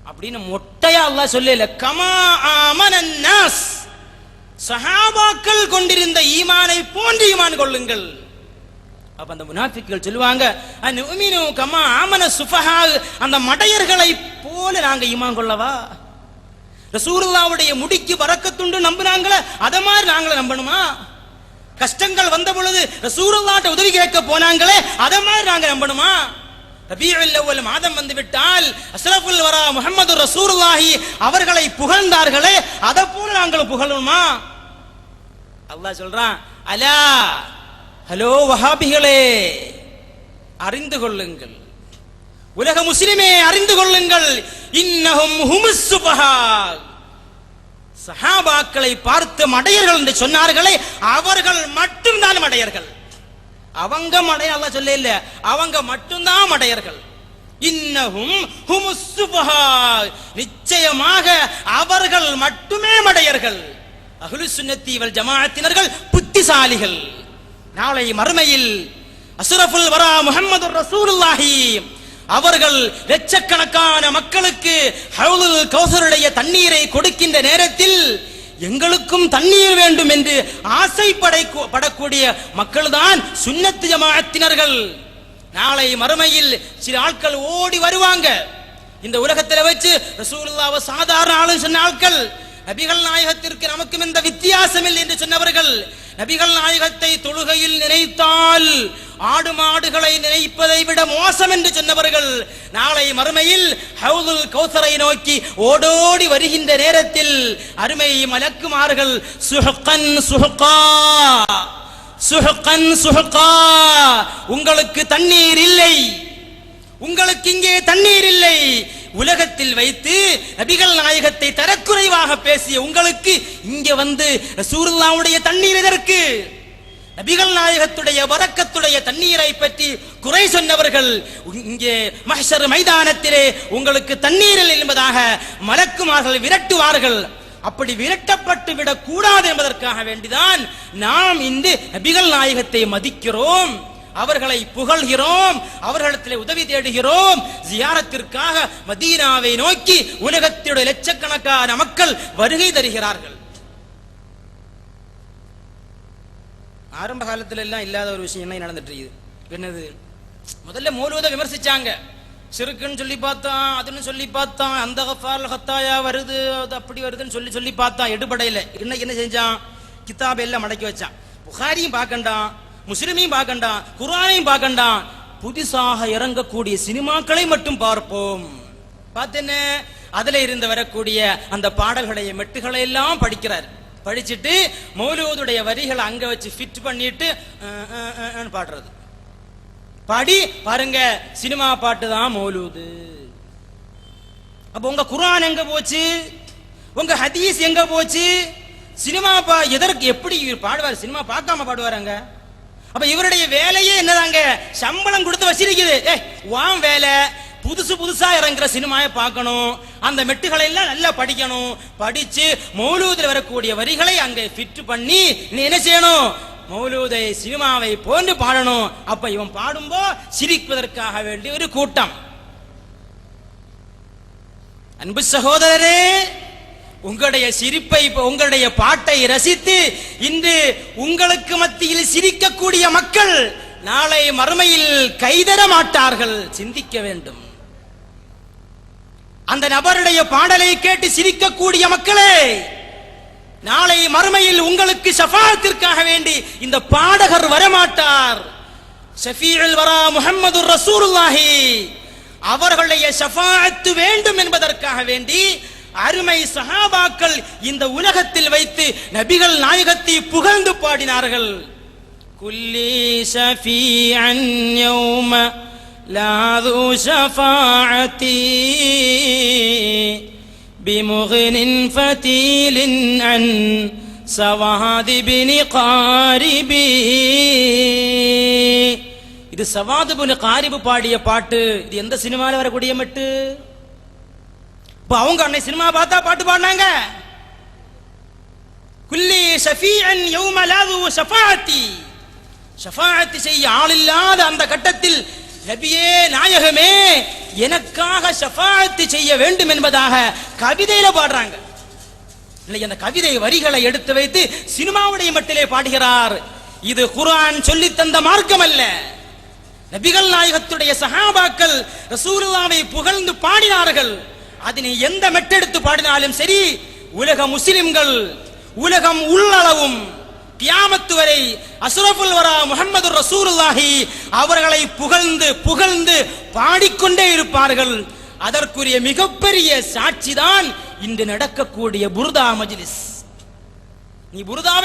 அப்படின்னு மொட்டையா அல்லாஹ் சொல்லல. கமா ஆமனன் நாஸ், சஹாபாக்கள் கொண்டிருந்த ஈமானை போன்று ஈமான் கொள்ளுங்கள். அப்ப அந்த முனாஃபிக்குகள் சொல்லுவாங்க, அனுமினு கமா ஆமன சுஃபஹா, அந்த மடையர்களை போல நாங்க ஈமான் கொள்ளவா? ரசூலுல்லாஹ்வுடைய முடிக்கு பரக்கத்துண்டு நம்பினாங்களே அத மாதிரி நாங்கள நம்பணுமா? கஷ்டங்கள் வந்த பொழுது ரசூலுல்லாஹ்ட்ட உதவி கேட்க போனாங்களே அத மாதிரி நாங்க நம்பணுமா? ரபீஉல் அவ்வல் மாதம் வந்து விட்டால் அஸ்ரஃபுல் வரா முஹம்மது ரசூலுல்லாஹி அவர்களை புகழ்ந்தார்களே அத போல நாங்கள் புகழணுமா? அல்லாஹ் சொல்றான், அலா, ஹலோ வஹாபிகளே, அறிந்து கொள்ளுங்கள், உலக முஸ்லிமே அறிந்து கொள்ளுங்கள், இன்னஹும் ஹுமுஸ் சுபஹா, சஹாபாக்களை பார்த்து மடையர்கள் என்று சொன்னார்களே அவர்கள் மட்டும்தான் மடையர்கள். அவங்க மடைய அல்லாஹ் சொல்ல இல்ல, அவங்க மட்டும்தான் மடையர்கள். இன்னஹும் ஹுமுஸ் சுபஹா, நிச்சயமாக அவர்கள் மட்டுமே மடையர்கள். அஹ்லுஸ் சுன்னத்தி வல் ஜமாஅத்தினர்கள் புத்திசாலிகள். நாளை மறுமையில் அஸ்ரஃபுல் வரா முஹம்மது ரசூலுல்லாஹி அவர்கள் லட்சக்கணக்கான மக்களுக்கு ஹவுலுல் கௌசருடைய தண்ணீரை கொடுக்கின்ற நேரத்தில் எங்களுக்கும் தண்ணீர் வேண்டும் என்று ஆசைப்படக்கூடிய மக்கள்தான் சுன்னத் ஜமாஅத்தினர்கள். நாளை மறுமையில் சில ஆட்கள் ஓடி வருவாங்க. இந்த உலகத்தில் வச்சு ரசூலுல்லாஹ் சாதாரண ஆளுன்னு சொன்ன ஆட்கள், நபிகள் நாயகத்திற்கு நமக்கும் எந்த வித்தியாசம் இல்லை என்று சொன்னவர்கள், நபிகள் நாயகத்தை தொழுகையில் நினைத்தால் ஆடு மாடுகளை நினைப்பதை விட மோசம் என்று சொன்னவர்கள், நாளை மறுமையில் ஹவுதுல் கௌசரை நோக்கி ஓடோடி வருகின்ற நேரத்தில் அருமை மலக்குமார்கள் சுஹ்கன் சுஹ்கா, சுஹ்கன் சுஹ்கா, உங்களுக்கு தண்ணீர் இல்லை, உங்களுக்கு இங்கே தண்ணீர் இல்லை, உலகத்தில் வைத்து நபிகள் நாயகத்தை தரக்குறைவாக பேசிய உங்களுக்கு இங்கே வந்து ரசூலுல்லாஹ்வுடைய தண்ணீர் எதற்கு? நபிகள் நாயகத்துடைய வரக்கத்துடைய தண்ணீரை பற்றி குறை சொன்னவர்கள் இங்கே மஹ்ஷர் மைதானத்திலே உங்களுக்கு தண்ணீரில் என்பதாக மலக்குமார்கள் விரட்டுவார்கள். அப்படி விரட்டப்பட்டு விடக் கூடாது என்பதற்காக வேண்டிதான் நாம் இந்த நபிகள் நாயகத்தை மதிக்கிறோம், அவர்களை புகழ்கிறோம், அவர்களிடத்தில் உதவி தேடுகிறோம். ஜியாரத்திற்காக மதீனாவை நோக்கி உலகத்தினுடைய லட்சக்கணக்கான மக்கள் வருகை தருகிறார்கள். ஆரம்ப காலத்துல எல்லாம் இல்லாத ஒரு விஷயம் என்ன நடந்துட்டு இருக்குது. என்னது? முதல்ல மௌலூத விமர்சிச்சாங்க, சிறுக்குன்னு சொல்லி பார்த்தான், அதுன்னு சொல்லி பார்த்தான், அந்த கஃபால் ஹத்தாயா வருது, அது அப்படி வருதுன்னு சொல்லி சொல்லி பார்த்தான், எடுபடையில. இன்னைக்கு என்ன செஞ்சான்? கிதாபை எல்லாம் மடக்கி வச்சான். புகாரியும் பார்க்கண்டான், முஸ்லிமையும் பார்க்கண்டான், குர்ஆனையும் பார்க்கண்டான், புதிசாக இறங்கக்கூடிய சினிமாக்களை மட்டும் பார்ப்போம். பார்த்தேன்னு அதுல இருந்து வரக்கூடிய அந்த பாடல்களுடைய மெட்டுகளை எல்லாம் படிக்கிறார். படிச்சுட்டு மௌலூதுடைய வரிகளை அங்க வச்சு ஃபிட் பண்ணிட்டு பாடுறது. பாடி பாருங்க, சினிமா பாட்டு தான் மௌலூது. அப்ப உங்க குர்ஆன் எங்க போச்சு? உங்க ஹதீஸ் எங்க போச்சு? சினிமா எதற்கு எப்படி பாடுவார்? சினிமா பார்க்காம பாடுவாராங்க? அப்ப இவருடைய வேலையே என்னதாங்க? சம்பளம் கொடுத்து வச்சிருக்குது. வாம் வேலை, புதுசு புதுசா இறங்குற சினிமாவை பார்க்கணும், அந்த மெட்டுகளை எல்லாம் நல்லா படிக்கணும், படிச்சு மௌலூதில் வரக்கூடிய வரிகளை அங்க ஃபிட் பண்ணி நீ என்ன செய்யணும்? மௌலூதை சினிமாவை போன்று பாடணும். அப்ப இவன் பாடும்போ சிரிப்பதற்காக வேண்டிய ஒரு கூட்டம். அன்பு சகோதரரே, உங்களுடைய சிரிப்பை, உங்களுடைய பாட்டை ரசித்து இன்று உங்களுக்கு மத்தியில் சிரிக்கக்கூடிய மக்கள் நாளை மறுமையில் கைதர மாட்டார்கள். சிந்திக்க வேண்டும். அந்த நபருடைய பாடலை கேட்டு சிரிக்கக்கூடிய மக்களே, நாளை மறுமையில் உங்களுக்கு ஷஃபாஅத்திற்காக வேண்டி இந்த பாடகர் வரமாட்டார். ஷஃபீஉல் வரா முஹம்மது ரசூலுல்லாஹி அவர்களுடைய ஷஃபாஅத்து வேண்டும் என்பதற்காக வேண்டி அருமை சஹாபாக்கள் இந்த உலகத்தில் வைத்து நபிகள் நாயகத்தை புகழ்ந்து பாடினார்கள். குல்லி ஷஃபீஅன் யௌம லா து ஷஃபாஅத்தி பிமுக்னின் ஃபதீலின் அன் சவாதி பினி காரிபி. இது சவாது பினி காரிபு பாடிய பாட்டு. இது எந்த சினிமாவில் வரக்கூடிய மட்டு? இப்ப அவங்க அன்னை சினிமா பார்த்தா பாட்டு பாடினாங்க. குல்லி ஷஃபீஅன் யௌம லா து ஷஃபாஅத்தி, ஷஃபாஅத் செய்ய ஆள் இல்லாத அந்த கட்டத்தில் நபியே நாயகமே எனக்காக ஷஃபாஅத் செய்ய வேண்டும் என்பதாக கவிதையில பாடுறாங்க. அந்த கவிதை வரிகளை எடுத்து வைத்து சினிமாவுடைய மட்டிலே பாடுகிறார். இது குர்ஆன் சொல்லி தந்த மார்க்கம் அல்ல. நபிகள் நாயகத்துடைய சஹாபாக்கள் ரசூலுல்லாஹ்வை புகழ்ந்து பாடினார்கள். அதனை எந்த மெட்டெடுத்து பாடினாலும் சரி, உலக முஸ்லிம்கள் உலகம் உள்ளளவும் கியாமத்து வரை அஷ்ரஃபுல் வரா முஹம்மது ரசூலுல்லாஹி அவர்களை புகழ்ந்து புகழ்ந்து பாடிக்கொண்டே இருப்பார்கள். அதற்குரிய மிகப்பெரிய சாட்சிதான் இன்று நடக்கக்கூடிய புர்தா மஜ்லிஸ். நீ புர்தா